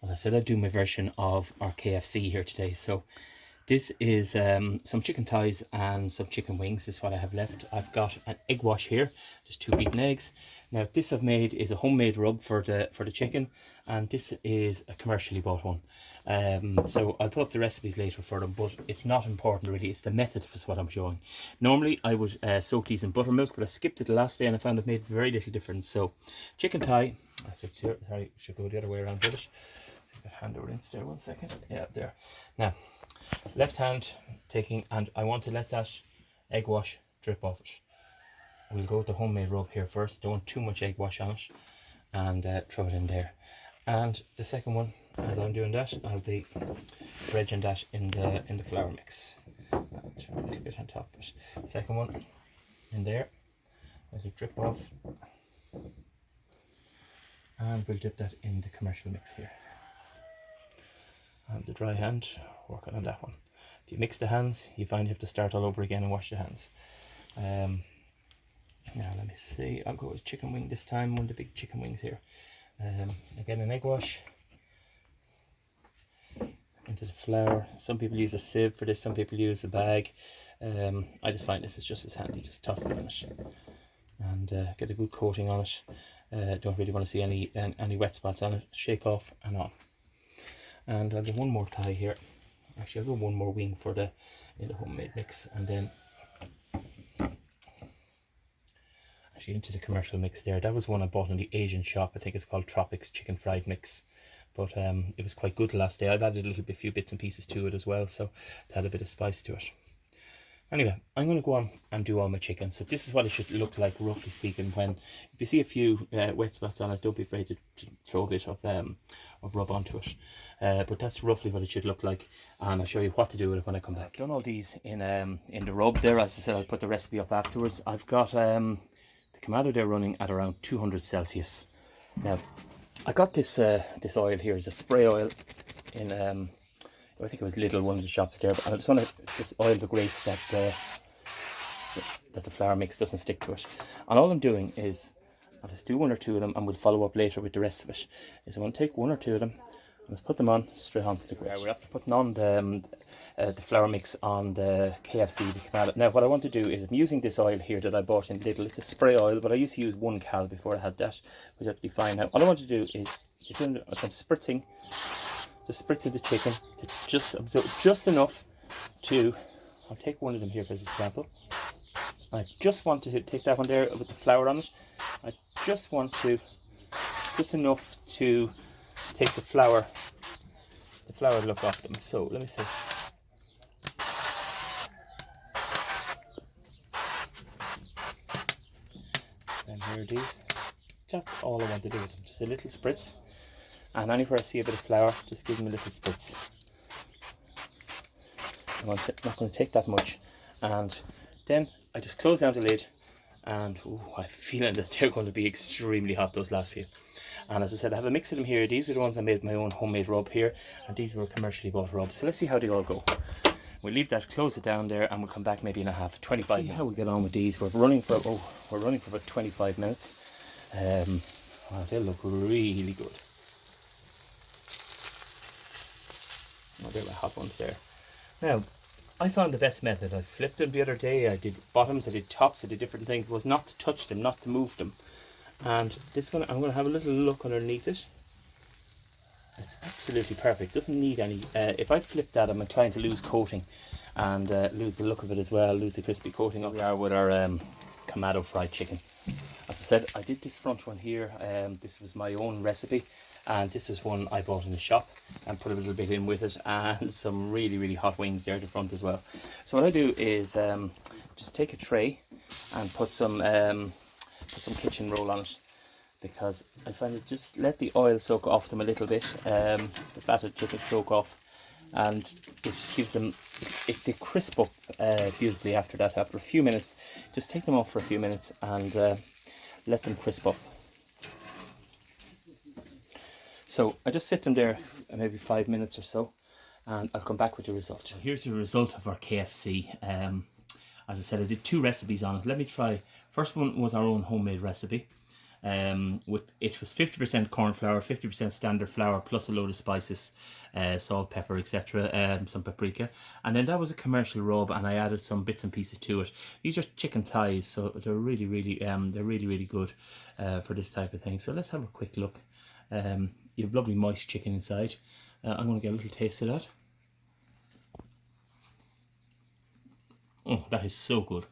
Well, I said I'd do my version of our KFC here today. So this is some chicken thighs and some chicken wings. This is what I have left. I've got an egg wash here, just 2 beaten eggs. Now this I've made is a homemade rub for the chicken, and this is a commercially bought one. So I'll put up the recipes later for them, but it's not important really. It's the method is what I'm showing. Normally I would soak these in buttermilk, but I skipped it the last day and I found it made very little difference. So chicken thigh, sorry, should go the other way around with it. Hand over inch there, 1 second. Yeah, there. Now left hand taking, and I want to let that egg wash drip off it. We'll go with the homemade rub here first. Don't want too much egg wash on it, and throw it in there. And the second one, as I'm doing that, I'll be dredging that in the flour mix. I'll try a little bit on top of it. Second one in there, let it drip off, and we'll dip that in the commercial mix here. And the dry hand, working on that one. If you mix the hands, you find you have to start all over again and wash the hands. Now let me see, I'll go with chicken wing this time, one of the big chicken wings here. Again, an egg wash into the flour. Some people use a sieve for this, some people use a bag. I just find this is just as handy. Just toss it in it and get a good coating on it. Don't really want to see any wet spots on it. Shake off and on. And I'll do one more thigh here. Actually, I'll do one more wing for in the homemade mix, and then actually into the commercial mix there. That was one I bought in the Asian shop. I think it's called Tropics Chicken Fried Mix, but it was quite good the last day. I've added a few bits and pieces to it as well, so to add a bit of spice to it. Anyway, I'm going to go on and do all my chicken. So this is what it should look like, roughly speaking. If you see a few wet spots on it, don't be afraid to throw a bit of rub onto it. But that's roughly what it should look like, and I'll show you what to do with it when I come back. I've done all these in the rub there. As I said, I'll put the recipe up afterwards. I've got the Kamado there running at around 200 Celsius. Now, I got this oil here is a spray oil in I think it was Lidl, one of the shops there, but I just want to just oil the grates that the flour mix doesn't stick to it. And all I'm doing is I'll just do one or two of them, and we'll follow up later with the rest of it. Is I want to take one or two of them and just put them on straight onto the grate. We're after putting on the flour mix on the KFC, the Kamado. Now what I want to do is I'm using this oil here that I bought in Lidl. It's a spray oil, but I used to use 1 cal before I had that, which I'd be fine. Now all I want to do is just some spritzing. Just spritzing the chicken to just absorb just enough to, I'll take one of them here for example. I just want to take that one there with the flour on it. I just want to, just enough to take the flour look off them. So let me see. And here it is. That's all I want to do with them. Just a little spritz. And anywhere I see a bit of flour, just give them a little spritz. I'm not going to take that much. And then I just close down the lid, and I'm feeling that they're going to be extremely hot, those last few. And as I said, I have a mix of them here. These were the ones I made my own homemade rub here, and these were commercially bought rubs. So let's see how they all go. We'll leave that, close it down there, and we'll come back maybe in a half, 25 minutes. See how we get on with these. We're running for about 25 minutes. Wow, they look really good. Oh, there were hot ones there. Now, I found the best method. I flipped them the other day. I did bottoms, I did tops, I did different things. It was not to touch them, not to move them. And this one, I'm going to have a little look underneath it. It's absolutely perfect. Doesn't need any. If I flip that, I'm inclined to lose coating and lose the look of it as well, lose the crispy coating of we are with our Kamado fried chicken. As I said, I did this front one here. This was my own recipe. And this is one I bought in the shop and put a little bit in with it, and some really hot wings there at the front as well. So what I do is just take a tray and put some kitchen roll on it, because I find it just let the oil soak off them a little bit. The fatted chicken soak off, and it gives them, they crisp up beautifully after that. After a few minutes, just take them off for a few minutes and let them crisp up. So I just sit them there maybe 5 minutes or so, and I'll come back with the result. Here's the result of our KFC. As I said, I did 2 recipes on it. Let me try. First one was our own homemade recipe, With it was 50% corn flour, 50% standard flour, plus a load of spices, salt, pepper, etc. Some paprika, and then that was a commercial rub, and I added some bits and pieces to it. These are chicken thighs, so they're really good for this type of thing. So let's have a quick look. You have lovely moist chicken inside. I'm going to get a little taste of that. Oh, that is so good.